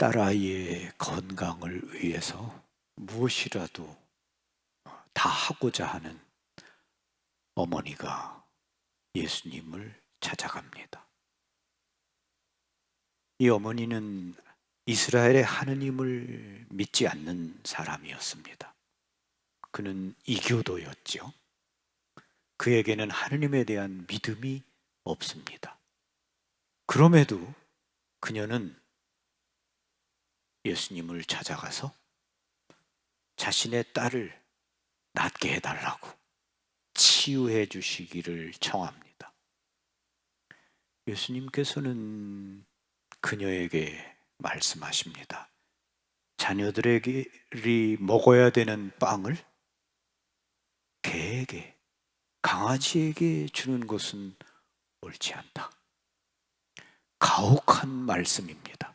딸아이의 건강을 위해서 무엇이라도 다 하고자 하는 어머니가 예수님을 찾아갑니다. 이 어머니는 이스라엘의 하느님을 믿지 않는 사람이었습니다. 그는 이교도였죠. 그에게는 하느님에 대한 믿음이 없습니다. 그럼에도 그녀는 예수님을 찾아가서 자신의 딸을 낫게 해달라고 치유해 주시기를 청합니다. 예수님께서는 그녀에게 말씀하십니다. 자녀들이 먹어야 되는 빵을 개에게, 강아지에게 주는 것은 옳지 않다. 가혹한 말씀입니다.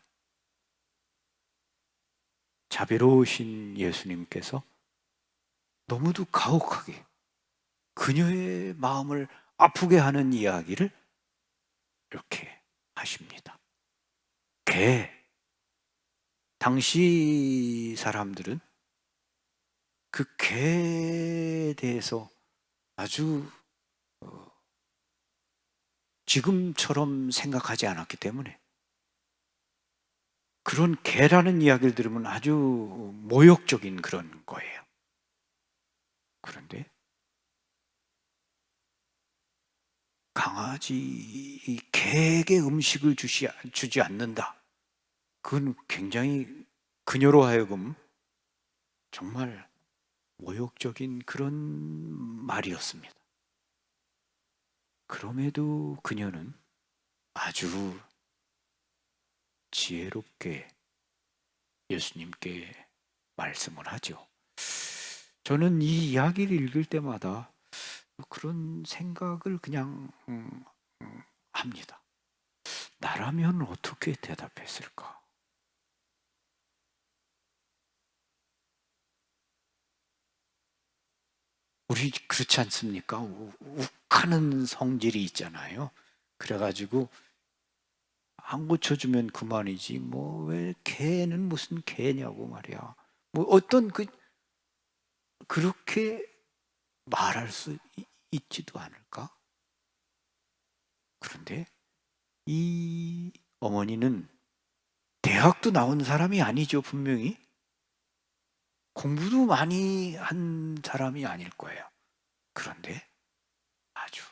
자비로우신 예수님께서 너무도 가혹하게 그녀의 마음을 아프게 하는 이야기를 이렇게 하십니다. 당시 사람들은 그 개에 대해서 아주 지금처럼 생각하지 않았기 때문에 그런 개라는 이야기를 들으면 아주 모욕적인 그런 거예요. 그런데 개에게 음식을 주지 않는다. 그건 굉장히 그녀로 하여금 정말 모욕적인 그런 말이었습니다. 그럼에도 그녀는 아주 지혜롭게 예수님께 말씀을 하죠. 저는 이 이야기를 읽을 때마다 그런 생각을 그냥 합니다. 나라면 어떻게 대답했을까? 우리 그렇지 않습니까? 욱하는 성질이 있잖아요. 그래가지고 안 고쳐주면 그만이지. 뭐 왜 개는 무슨 개냐고 말이야. 뭐 어떤 그렇게 말할 수 있지도 않을까? 그런데 이 어머니는 대학도 나온 사람이 아니죠, 분명히. 공부도 많이 한 사람이 아닐 거예요. 그런데 아주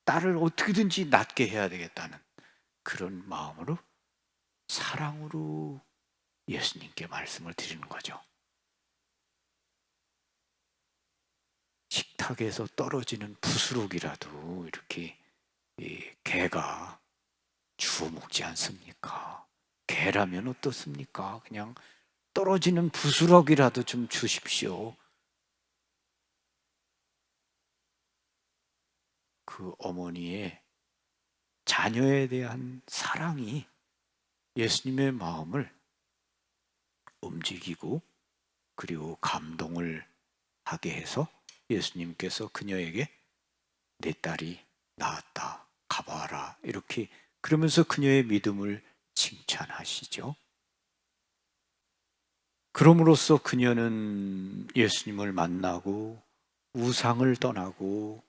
딸을 어떻게든지 낫게 해야 되겠다는 그런 마음으로 사랑으로 예수님께 말씀을 드리는 거죠. 식탁에서 떨어지는 부스럭이라도 이렇게 개가 주워 먹지 않습니까? 개라면 어떻습니까? 그냥 떨어지는 부스럭이라도 좀 주십시오. 그 어머니의 자녀에 대한 사랑이 예수님의 마음을 움직이고 그리고 감동을 하게 해서 예수님께서 그녀에게 내 딸이 나았다, 가봐라 이렇게 그러면서 그녀의 믿음을 칭찬하시죠. 그럼으로써 그녀는 예수님을 만나고 우상을 떠나고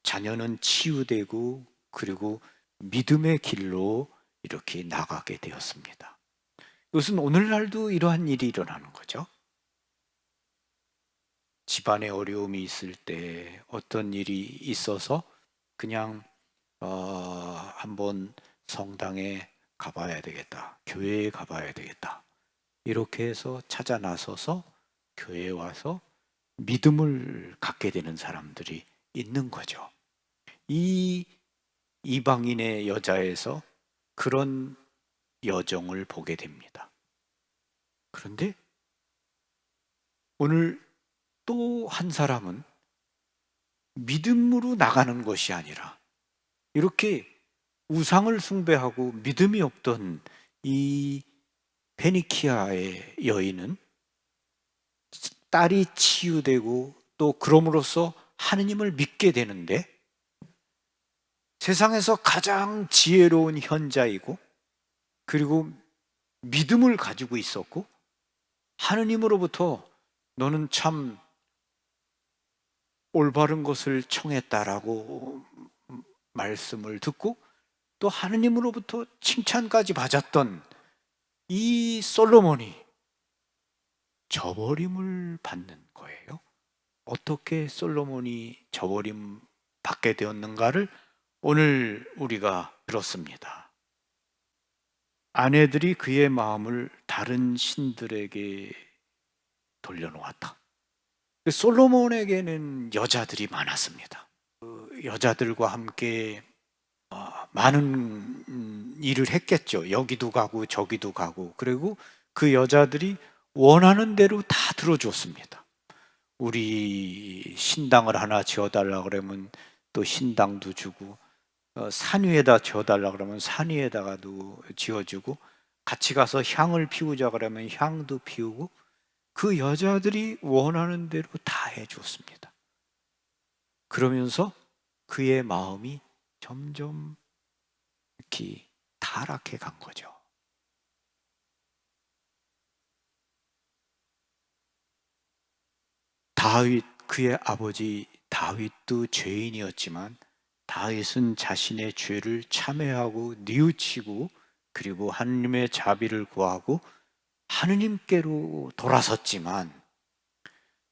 자녀는 치유되고 그리고 믿음의 길로 이렇게 나가게 되었습니다. 이것은 오늘날도 이러한 일이 일어나는 거죠. 집안에 어려움이 있을 때 어떤 일이 있어서 그냥 한번 성당에 가봐야 되겠다, 교회에 가봐야 되겠다 이렇게 해서 찾아 나서서 교회에 와서 믿음을 갖게 되는 사람들이 있는 거죠. 이 이방인의 여자에서 그런 여정을 보게 됩니다. 그런데 오늘 또 한 사람은 믿음으로 나가는 것이 아니라 이렇게 우상을 숭배하고 믿음이 없던 이 페니키아의 여인은 딸이 치유되고 또 그럼으로써 하느님을 믿게 되는데 세상에서 가장 지혜로운 현자이고 그리고 믿음을 가지고 있었고, 하느님으로부터 너는 참 올바른 것을 청했다라고 말씀을 듣고, 또 하느님으로부터 칭찬까지 받았던 이 솔로몬이 저버림을 받는 거예요. 어떻게 솔로몬이 저버림 받게 되었는가를 오늘 우리가 들었습니다. 아내들이 그의 마음을 다른 신들에게 돌려놓았다. 솔로몬에게는 여자들이 많았습니다. 그 여자들과 함께 많은 일을 했겠죠. 여기도 가고 저기도 가고. 그리고 그 여자들이 원하는 대로 다 들어줬습니다. 우리 신당을 하나 지어달라 그러면 또 신당도 주고, 산 위에다 지어달라 그러면 산 위에다가도 지어주고, 같이 가서 향을 피우자 그러면 향도 피우고, 그 여자들이 원하는 대로 다 해줬습니다. 그러면서 그의 마음이 점점 이렇게 타락해 간 거죠. 다윗, 그의 아버지 다윗도 죄인이었지만 다윗은 자신의 죄를 참회하고 뉘우치고, 그리고 하느님의 자비를 구하고 하느님께로 돌아섰지만,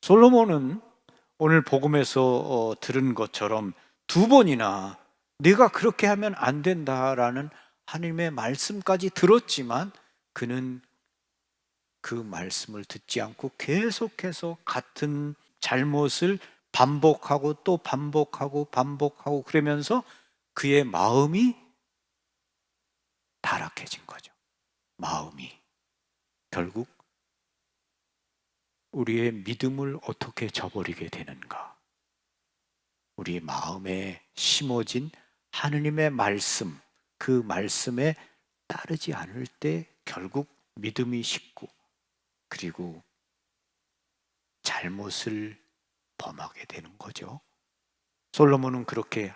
솔로몬은 오늘 복음에서 들은 것처럼 두 번이나 네가 그렇게 하면 안 된다라는 하느님의 말씀까지 들었지만, 그는 그 말씀을 듣지 않고 계속해서 같은 잘못을 반복하고 또 반복하고 그러면서 그의 마음이 타락해진 거죠. 마음이. 결국 우리의 믿음을 어떻게 저버리게 되는가? 우리 마음에 심어진 하느님의 말씀, 그 말씀에 따르지 않을 때 결국 믿음이 식고, 그리고 잘못을 범하게 되는 거죠. 솔로몬은 그렇게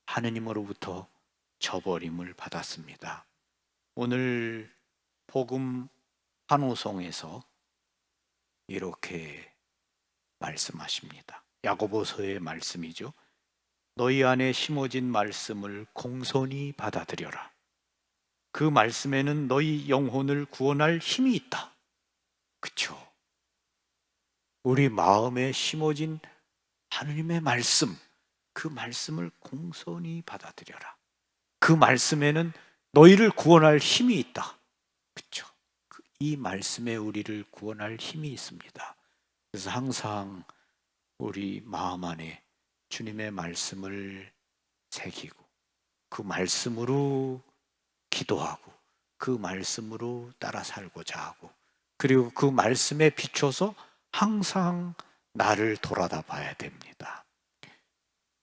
하느님으로부터 저버림을 받았습니다. 오늘 복음 환호성에서 이렇게 말씀하십니다. 야고보서의 말씀이죠. 너희 안에 심어진 말씀을 공손히 받아들여라. 그 말씀에는 너희 영혼을 구원할 힘이 있다. 그렇죠? 우리 마음에 심어진 하느님의 말씀, 그 말씀을 공손히 받아들여라. 그 말씀에는 너희를 구원할 힘이 있다. 그렇죠? 이 말씀에 우리를 구원할 힘이 있습니다. 그래서 항상 우리 마음 안에 주님의 말씀을 새기고, 그 말씀으로 기도하고, 그 말씀으로 따라 살고자 하고, 그리고 그 말씀에 비춰서 항상 나를 돌아다 봐야 됩니다.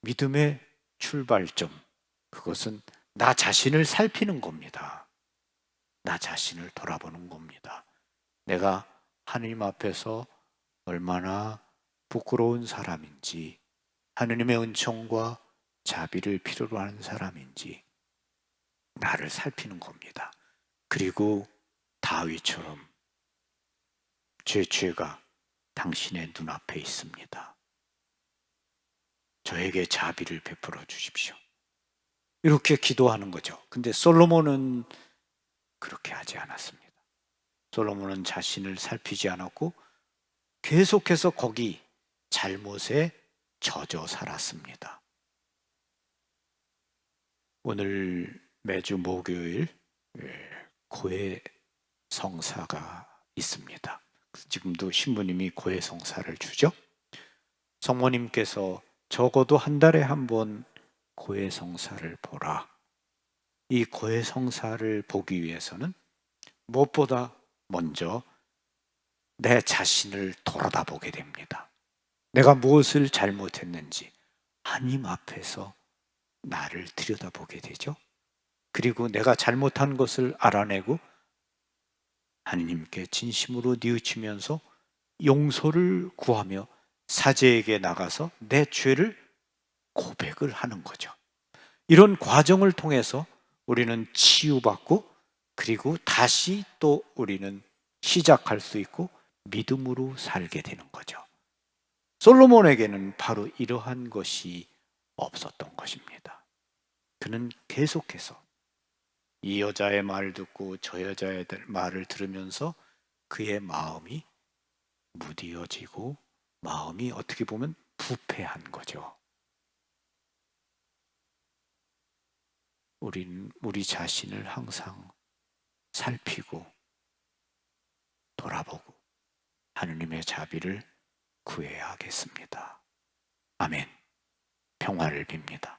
믿음의 출발점, 그것은 나 자신을 살피는 겁니다. 나 자신을 돌아보는 겁니다. 내가 하느님 앞에서 얼마나 부끄러운 사람인지, 하느님의 은총과 자비를 필요로 하는 사람인지 나를 살피는 겁니다. 그리고 다윗처럼 제 죄가 당신의 눈앞에 있습니다. 저에게 자비를 베풀어 주십시오. 이렇게 기도하는 거죠. 근데 솔로몬은 그렇게 하지 않았습니다. 솔로몬은 자신을 살피지 않았고 계속해서 거기 잘못에 젖어 살았습니다. 오늘 매주 목요일 고해 성사가 있습니다. 지금도 신부님이 고해 성사를 주죠. 성모님께서 적어도 한 달에 한 번 고해 성사를 보라. 이 고해 성사를 보기 위해서는 무엇보다 먼저 내 자신을 돌아다 보게 됩니다. 내가 무엇을 잘못했는지 하나님 앞에서 나를 들여다보게 되죠. 그리고 내가 잘못한 것을 알아내고 하나님께 진심으로 뉘우치면서 용서를 구하며 사제에게 나가서 내 죄를 고백을 하는 거죠. 이런 과정을 통해서 우리는 치유받고 그리고 다시 또 우리는 시작할 수 있고 믿음으로 살게 되는 거죠. 솔로몬에게는 바로 이러한 것이 없었던 것입니다. 그는 계속해서 이 여자의 말을 듣고 저 여자의 말을 들으면서 그의 마음이 무디어지고 마음이 어떻게 보면 부패한 거죠. 우리는 우리 자신을 항상 살피고 돌아보고 하느님의 자비를 구해야 하겠습니다. 아멘. 평화를 빕니다.